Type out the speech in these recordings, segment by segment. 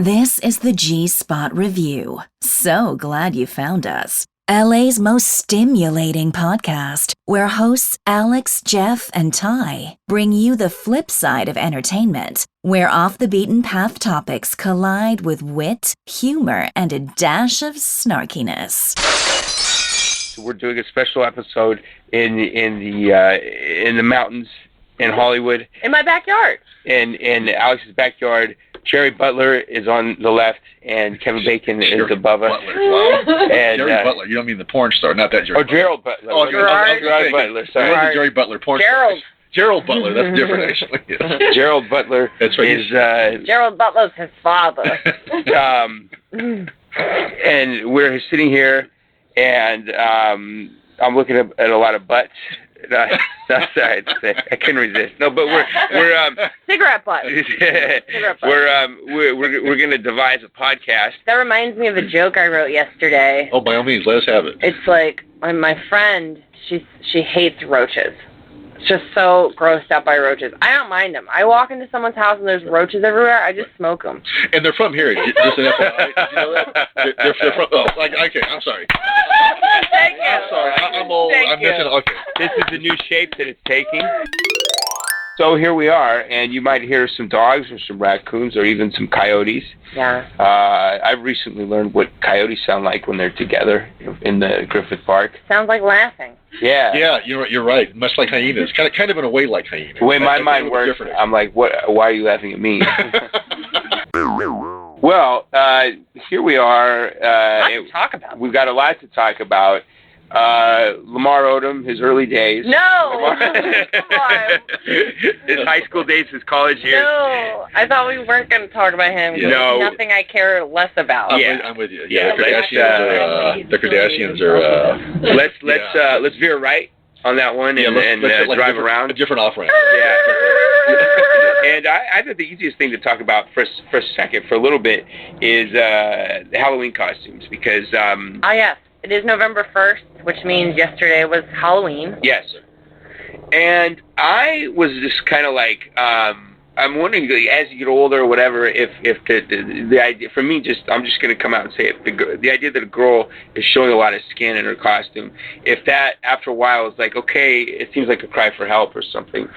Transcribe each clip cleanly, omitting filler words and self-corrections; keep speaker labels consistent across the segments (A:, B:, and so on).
A: This is the G-Spot Review. So glad you found us. LA's most stimulating podcast, where hosts Alex, Geoff, and Ty bring you the flip side of entertainment, where off-the-beaten-path topics collide with wit, humor, and a dash of snarkiness.
B: So we're doing a special episode in the mountains in Hollywood.
C: In my backyard.
B: In Alex's backyard. Jerry Butler is on the left, and Kevin Bacon is above us.
D: Wow.
B: And,
D: Jerry Butler. You don't mean the porn star, not that Jerry.
B: Oh, Gerald Butler.
D: Oh,
B: Gerard Butler. Sorry.
D: It wasn't Jerry Butler, porn
C: Gerald.
D: star. Gerald Butler. That's different, actually. Yeah.
B: Gerald Butler.
D: That's right.
B: Is
C: Gerald Butler's his father.
B: And we're sitting here, and I'm looking at a lot of butts. No, sorry, I couldn't resist. No, but we're
C: cigarette butt.
B: We're gonna devise a podcast.
C: That reminds me of a joke I wrote yesterday.
D: Oh, by all means, let us have it.
C: It's like my friend. She hates roaches. It's just so grossed out by roaches. I don't mind them. I walk into someone's house and there's roaches everywhere. I just smoke them.
D: And they're from here. Just an FYI. Did you know that? They're from. Oh, okay. I'm sorry.
C: Thank you.
D: I'm sorry. I'm old. I'm missing. Okay.
B: This is the new shape that it's taking. So here we are, and you might hear some dogs or some raccoons or even some coyotes.
C: Yeah.
B: I've recently learned what coyotes sound like when thare together in the Griffith Park.
C: Sounds like laughing.
B: Yeah.
D: Yeah, you're right. Much like hyenas. Kind of in a way like hyenas.
B: The way my mind works,
D: different.
B: I'm like, what? Why are you laughing at me? Well, here we are.
C: Lots to talk about.
B: We've got a lot to talk about. Lamar Odom, his early days.
C: No!
B: His high school days, his college years.
C: No! I thought we weren't going to talk about him.
D: Yeah.
B: No.
C: Nothing I care less about.
D: I'm with you. Yeah,
B: Yeah,
D: the Kardashians are.
B: Let's veer right on that one and
D: let's
B: drive around.
D: A different off-ramp.
B: Yeah. And I think the easiest thing to talk about for a second, for a little bit, is the Halloween costumes, because...
C: yes. It is November 1st, which means yesterday was Halloween.
B: Yes. And I was just kind of like, I'm wondering, like, as you get older or whatever, if the idea, for me, I'm just going to come out and say it, the idea that a girl is showing a lot of skin in her costume, if that, after a while, is like, okay, it seems like a cry for help or something.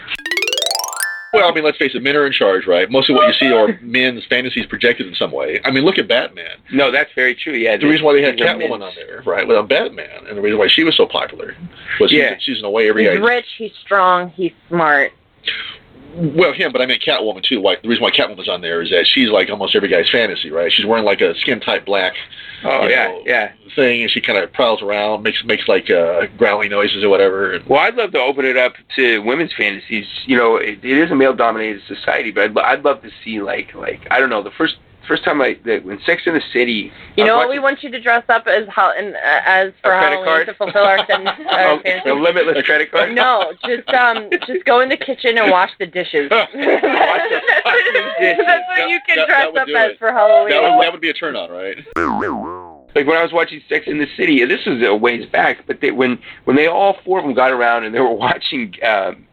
D: Well, I mean, let's face it, men are in charge, right? Most of what you see are men's fantasies projected in some way. I mean, look at Batman.
B: No, that's very true, yeah.
D: The reason why they had Catwoman on there, right, with Batman, and the reason why she was so popular was she's in a way every
C: He's rich, he's strong, he's smart.
D: Well, him, but I meant Catwoman, too. The reason why Catwoman's on there is that she's like almost every guy's fantasy, right? She's wearing like a skin-tight black thing, and she kind of prowls around, makes like growling noises or whatever.
B: Well, I'd love to open it up to women's fantasies. You know, it is a male-dominated society, but I'd love to see, like I don't know, the first time when Sex in the City...
C: You know what we want you to dress up as for Halloween to fulfill our fantasy?
B: A limitless credit card?
C: No, just go in the kitchen and wash the dishes. That's what you can dress up as for Halloween.
D: That would be a turn-on, right?
B: Like when I was watching Sex in the City, and this was a ways back, but when they all four of them got around and they were watching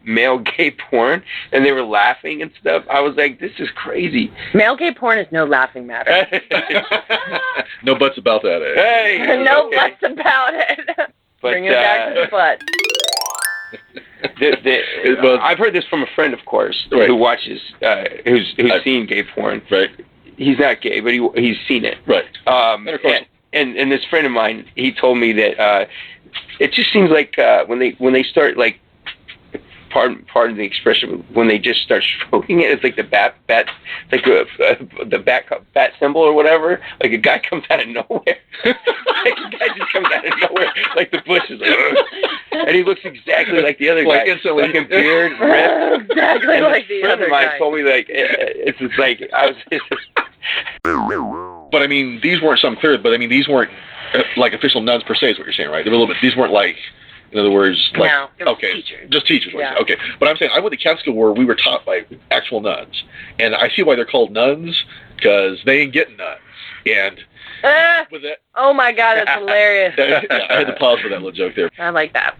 B: male gay porn and they were laughing and stuff, I was like, this is crazy.
C: Male gay porn is no laughing matter.
D: No buts about that, eh?
B: Hey,
C: no buts about it. Bring it back to the butt.
B: I've heard this from a friend, of course,
D: right,
B: who watches, who's seen gay porn.
D: Right.
B: He's not gay, but he's seen it.
D: Right.
B: And this friend of mine, he told me that it just seems like when they start, like, pardon the expression, when they just start stroking it, it's like the bat symbol or whatever. Like a guy comes out of nowhere. Like a guy just comes out of nowhere, like the bushes, and he looks exactly like the other guy,
D: instantly.
B: like a beard, rip.
C: Exactly
B: and
C: like the other guy.
B: A friend of mine told me, like, it's just like I was.
D: But I mean, these weren't some clear. But I mean, these weren't like official nuns per se. Is what you're saying, right? They're a little bit. These weren't like, in other words, like
C: teachers.
D: Just teachers.
C: Yeah.
D: Okay, but I'm saying I went to Catholic school where we were taught by actual nuns, and I see why they're called nuns, because they ain't getting nuns. And with that,
C: oh my God, that's hilarious.
D: I had to pause for that little joke there.
C: I like that.